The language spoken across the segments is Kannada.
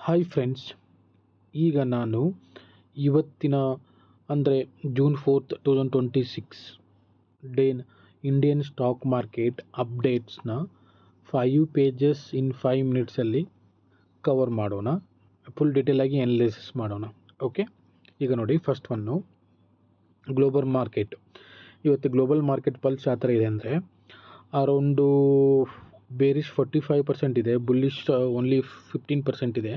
ಹಾಯ್ ಫ್ರೆಂಡ್ಸ್, ಈಗ ನಾನು ಇವತ್ತಿನ ಅಂದರೆ June 4th 2026 ಡೇನ್ ಇಂಡಿಯನ್ ಸ್ಟಾಕ್ ಮಾರ್ಕೆಟ್ ಅಪ್ಡೇಟ್ಸ್ನ 5 ಪೇಜಸ್ ಇನ್ 5 ಮಿನಿಟ್ಸಲ್ಲಿ ಕವರ್ ಮಾಡೋಣ. ಫುಲ್ ಡೀಟೇಲಾಗಿ ಅನಾಲಿಸಿಸ್ ಮಾಡೋಣ. ಓಕೆ, ಈಗ ನೋಡಿ, ಫಸ್ಟ್ ಒನ್ನು ಗ್ಲೋಬಲ್ ಮಾರ್ಕೆಟ್. ಇವತ್ತು ಗ್ಲೋಬಲ್ ಮಾರ್ಕೆಟ್ ಪಲ್ಸ್ ಯಾವ ಥರ ಇದೆ ಅಂದರೆ, ಅರೌಂಡು ಬೇರಿಶ್ 45% ಇದೆ, ಬುಲ್ಲಿಶ್ ಓನ್ಲಿ 15% ಇದೆ.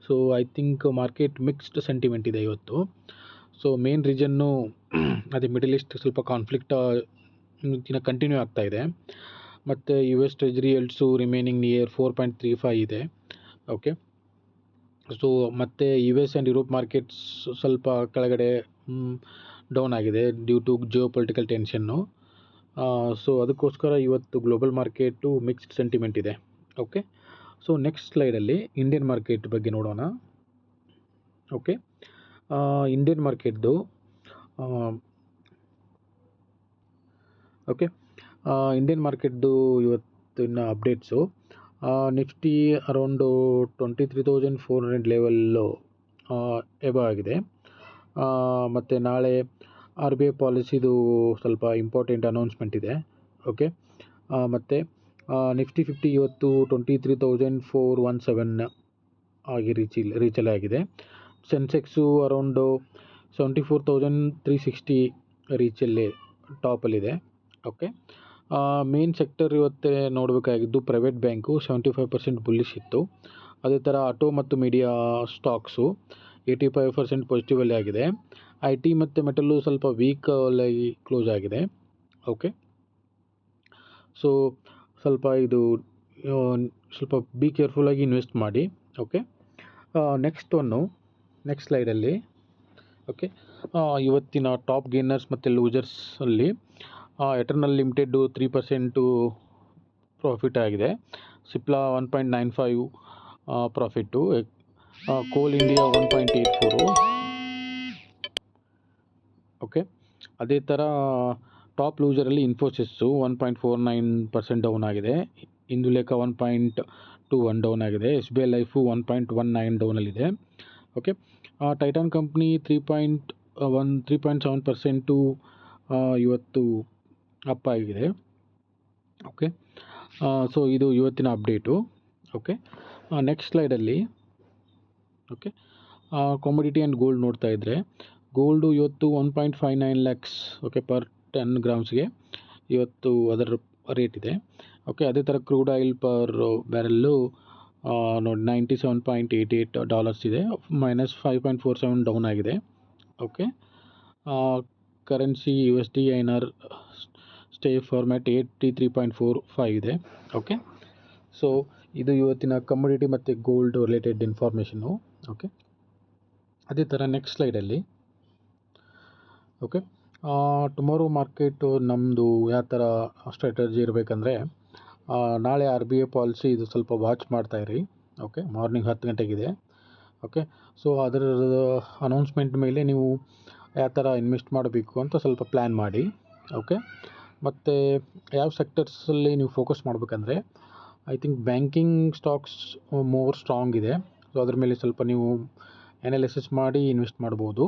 So I think market mixed sentiment ಇದೆ ಇವತ್ತು. ಸೊ ಮೇನ್ ರೀಸನ್ನು ಅದೇ ಮಿಡಲ್ ಈಸ್ಟ್ ಸ್ವಲ್ಪ ಕಾನ್ಫ್ಲಿಕ್ಟ್ ಕಂಟಿನ್ಯೂ ಆಗ್ತಾ ಇದೆ. ಮತ್ತು US treasury yields remaining near 4.35 ಇದೆ. ಓಕೆ, ಸೊ ಮತ್ತು US ಆ್ಯಂಡ್ ಯುರೋಪ್ ಮಾರ್ಕೆಟ್ಸ್ ಸ್ವಲ್ಪ ಕೆಳಗಡೆ ಡೌನ್ ಆಗಿದೆ due to geopolitical tension. So ಅದಕ್ಕೋಸ್ಕರ ಇವತ್ತು ಗ್ಲೋಬಲ್ ಮಾರ್ಕೆಟು ಮಿಕ್ಸ್ಡ್ ಸೆಂಟಿಮೆಂಟ್ ಇದೆ. ಓಕೆ, ಸೊ ನೆಕ್ಸ್ಟ್ ಸ್ಲೈಡಲ್ಲಿ ಇಂಡಿಯನ್ ಮಾರ್ಕೆಟ್ ಬಗ್ಗೆ ನೋಡೋಣ. ಓಕೆ, ಇಂಡಿಯನ್ ಮಾರ್ಕೆಟ್ದು ಇಂಡಿಯನ್ ಮಾರ್ಕೆಟ್ದು ಇವತ್ತಿನ updates. Nifty around 23,400 level above ಆಗಿದೆ. ಮತ್ತು ನಾಳೆ RBI ಪಾಲಿಸಿದು ಸ್ವಲ್ಪ ಇಂಪಾರ್ಟೆಂಟ್ ಅನೌನ್ಸ್ಮೆಂಟ್ ಇದೆ. ಓಕೆ, ಮತ್ತು ನಿಫ್ಟಿ 50 ಇವತ್ತು 23,417 ಆಗಿ ರೀಚಲ್ಲೇ ಆಗಿದೆ. ಸೆನ್ಸೆಕ್ಸು ಅರೌಂಡು 74,360 ರೀಚಲ್ಲಿ ಟಾಪಲ್ಲಿದೆ. ಓಕೆ, ಮೇನ್ ಸೆಕ್ಟರ್ ಇವತ್ತೇ ನೋಡಬೇಕಾಗಿದ್ದು ಪ್ರೈವೇಟ್ ಬ್ಯಾಂಕು 75% ಬುಲ್ಲಿಶ್ ಇತ್ತು. ಅದೇ ಥರ ಆಟೋ ಮತ್ತು ಮೀಡಿಯಾ ಸ್ಟಾಕ್ಸು 85% ಪಾಸಿಟಿವಲ್ಲೇ ಆಗಿದೆ. IT ಮತ್ತು ಮೆಟಲ್ಲು ಸ್ವಲ್ಪ ವೀಕಲ್ಲಿ ಕ್ಲೋಸ್ ಆಗಿದೆ. ಓಕೆ, ಸೊ ಸ್ವಲ್ಪ ಬಿ ಕೇರ್ಫುಲ್ಲಾಗಿ ಇನ್ವೆಸ್ಟ್ ಮಾಡಿ. ಓಕೆ, ನೆಕ್ಸ್ಟ್ ಸ್ಲೈಡಲ್ಲಿ ಓಕೆ, ಇವತ್ತಿನ ಟಾಪ್ ಗೇನರ್ಸ್ ಮತ್ತು ಲೂಸರ್ಸಲ್ಲಿ ಎಟರ್ನಲ್ ಲಿಮಿಟೆಡ್ಡು 3% ಪ್ರಾಫಿಟ್ ಆಗಿದೆ. Cipla 1.95 profit. Coal India 1.84. Okay, ಅದೇ ಥರ ಟಾಪ್ ಲೂಸರಲ್ಲಿ ಇನ್ಫೋಸಿಸ್ಸು 1.49% ಡೌನ್ ಆಗಿದೆ. ಇಂದುಲೇಖ 1.21 ಡೌನ್ ಆಗಿದೆ. SBI ಲೈಫು 1.19 ಡೌನಲ್ಲಿದೆ. ಓಕೆ, ಟೈಟಾನ್ ಕಂಪ್ನಿ 3.7% ಇವತ್ತು ಅಪ್ ಆಗಿದೆ. ಓಕೆ, ಸೊ ಇದು ಇವತ್ತಿನ ಅಪ್ಡೇಟು. ಓಕೆ, ನೆಕ್ಸ್ಟ್ ಸ್ಲೈಡಲ್ಲಿ ಓಕೆ, ಕಾಮೊಡಿಟಿ ಆ್ಯಂಡ್ ಗೋಲ್ಡ್ ನೋಡ್ತಾ ಇದ್ದರೆ, ಗೋಲ್ಡು ಇವತ್ತು 1.59 lakhs ಓಕೆ ಪರ್ 10 ಗ್ರಾಮ್ಸ್ಗೆ ಇವತ್ತು ಅದರ ರೇಟ್ ಇದೆ. ಓಕೆ, ಅದೇ ಥರ ಕ್ರೂಡ್ ಆಯಿಲ್ ಪರ್ ಬ್ಯಾರೆಲ್ಲು ನೋಡಿ $97.88 ಇದೆ, -5.47 ಡೌನ್ ಆಗಿದೆ. Okay, currency USD INR stay format 83.45 ಇದೆ. ಓಕೆ, ಸೊ ಇದು ಇವತ್ತಿನ ಕಮೋಡಿಟಿ ಮತ್ತು ಗೋಲ್ಡ್ ರಿಲೇಟೆಡ್ ಇನ್ಫಾರ್ಮೇಷನ್ನು. ಓಕೆ, ಅದೇ ಥರ ನೆಕ್ಸ್ಟ್ ಸ್ಲೈಡಲ್ಲಿ ಓಕೆ, ಟುಮಾರೋ ಮಾರ್ಕೆಟು ನಮ್ಮದು ಯಾವ ಥರ ಸ್ಟ್ರಾಟಜಿ ಇರಬೇಕಂದ್ರೆ, ನಾಳೆ RBI ಪಾಲಿಸಿ ಇದು ಸ್ವಲ್ಪ ವಾಚ್ ಮಾಡ್ತಾಯಿರಿ. ಓಕೆ, ಮಾರ್ನಿಂಗ್ 10 ಗಂಟೆಗಿದೆ. ಓಕೆ, ಸೊ ಅದರ ಅನೌನ್ಸ್ಮೆಂಟ್ ಮೇಲೆ ನೀವು ಯಾವ ಥರ ಇನ್ವೆಸ್ಟ್ ಮಾಡಬೇಕು ಅಂತ ಸ್ವಲ್ಪ ಪ್ಲ್ಯಾನ್ ಮಾಡಿ. ಓಕೆ, ಮತ್ತು ಯಾವ ಸೆಕ್ಟರ್ಸಲ್ಲಿ ನೀವು ಫೋಕಸ್ ಮಾಡಬೇಕಂದ್ರೆ, I think banking stocks more strong ಇದೆ. ಸೊ ಅದ್ರ ಮೇಲೆ ಸ್ವಲ್ಪ ನೀವು ಅನಾಲಿಸಿಸ್ ಮಾಡಿ ಇನ್ವೆಸ್ಟ್ ಮಾಡ್ಬೋದು.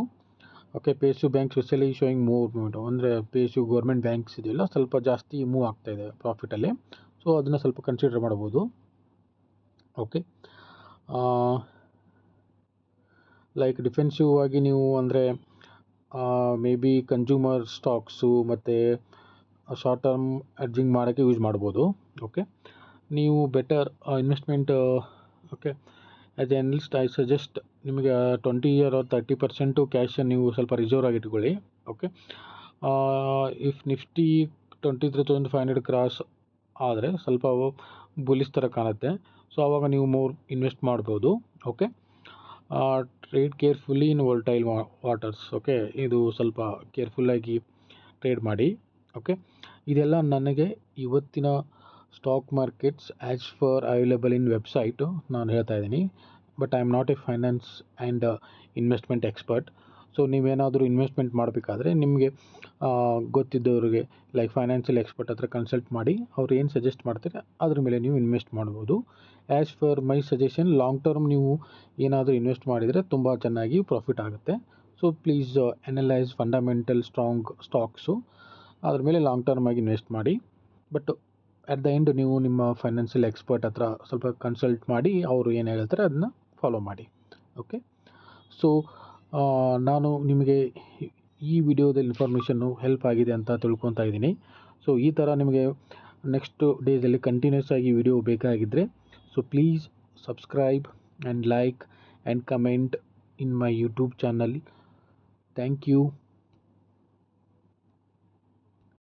Okay, PSU banks specially showing move movement, ಅಂದರೆ PSU ಗೌರ್ಮೆಂಟ್ ಬ್ಯಾಂಕ್ಸ್ ಇದೆಯಲ್ಲ ಸ್ವಲ್ಪ ಜಾಸ್ತಿ ಮೂವ್ ಆಗ್ತಾಯಿದೆ ಪ್ರಾಫಿಟಲ್ಲಿ. ಸೊ ಅದನ್ನು ಸ್ವಲ್ಪ ಕನ್ಸಿಡರ್ ಮಾಡ್ಬೋದು. ಓಕೆ, ಲೈಕ್ ಡಿಫೆನ್ಸಿವ್ ಆಗಿ ನೀವು ಅಂದರೆ ಮೇ ಬಿ ಕನ್ಸ್ಯೂಮರ್ ಸ್ಟಾಕ್ಸು ಮತ್ತು ಶಾರ್ಟ್ ಟರ್ಮ್ ಎಡ್ಜಿಂಗ್ ಮಾಡೋಕ್ಕೆ ಯೂಸ್ ಮಾಡ್ಬೋದು. ಓಕೆ, ನೀವು better investment okay as A analyst I suggest ನಿಮಗೆ 20 or 30% ಕ್ಯಾಶ್ ನೀವು ಸ್ವಲ್ಪ ರಿಸರ್ವ್ ಆಗಿ ಇಟ್ಕೊಳ್ಳಿ. ಓಕೆ, ಇಫ್ ನಿಫ್ಟಿ 23,500 ಕ್ರಾಸ್ ಆದರೆ ಸ್ವಲ್ಪ ಬುಲಿಶ್ ಥರ ಕಾಣುತ್ತೆ. ಸೊ ಆವಾಗ ನೀವು ಮೋರ್ ಇನ್ವೆಸ್ಟ್ ಮಾಡ್ಬೋದು. Okay, trade carefully in volatile waters. Okay, ಇದು ಸ್ವಲ್ಪ ಕೇರ್ಫುಲ್ಲಾಗಿ ಟ್ರೇಡ್ ಮಾಡಿ. ಓಕೆ, ಇದೆಲ್ಲ ನನಗೆ ಇವತ್ತಿನ stock markets as far available in website ನಾನು ಹೇಳ್ತಾ ಇದ್ದೀನಿ. But I am not a finance and investment expert. So ನೀವೇನಾದರೂ ಇನ್ವೆಸ್ಟ್ಮೆಂಟ್ ಮಾಡಬೇಕಾದ್ರೆ ನಿಮಗೆ ಗೊತ್ತಿದ್ದವ್ರಿಗೆ ಲೈಕ್ ಫೈನಾನ್ಷಿಯಲ್ ಎಕ್ಸ್ಪರ್ಟ್ ಹತ್ರ ಕನ್ಸಲ್ಟ್ ಮಾಡಿ ಅವ್ರು ಏನು ಸಜೆಸ್ಟ್ ಮಾಡ್ತಾರೆ ಅದ್ರ ಮೇಲೆ ನೀವು ಇನ್ವೆಸ್ಟ್ ಮಾಡ್ಬೋದು. As far my suggestion long term ನೀವು ಏನಾದರೂ ಇನ್ವೆಸ್ಟ್ ಮಾಡಿದರೆ ತುಂಬ ಚೆನ್ನಾಗಿ ಪ್ರಾಫಿಟ್ ಆಗುತ್ತೆ. So please analyse fundamental strong stocks, ಅದ್ರ ಮೇಲೆ ಲಾಂಗ್ ಟರ್ಮ್ ಆಗಿ ಇನ್ವೆಸ್ಟ್ ಮಾಡಿ. ಬಟ್ ಅಟ್ ದ ಎಂಡ್ ನೀವು ನಿಮ್ಮ ಫೈನಾನ್ಷಿಯಲ್ ಎಕ್ಸ್ಪರ್ಟ್ ಹತ್ರ ಸ್ವಲ್ಪ ಕನ್ಸಲ್ಟ್ ಮಾಡಿ ಅವರು ಏನು ಹೇಳ್ತಾರೆ ಅದನ್ನ ಫಾಲೋ ಮಾಡಿ. ಓಕೆ, ಸೊ ನಾನು ನಿಮಗೆ ಈ ವಿಡಿಯೋದ ಇನ್ಫಾರ್ಮೇಷನ್ನು ಹೆಲ್ಪ್ ಆಗಿದೆ ಅಂತ ತಿಳ್ಕೊತಾ ಇದ್ದೀನಿ. ಸೊ ಈ ಥರ ನಿಮಗೆ ನೆಕ್ಸ್ಟ್ ಡೇಸಲ್ಲಿ ಕಂಟಿನ್ಯೂಸ್ ಆಗಿ ವಿಡಿಯೋ ಬೇಕಾಗಿದ್ದರೆ so please subscribe and like and comment in my YouTube channel. Thank you.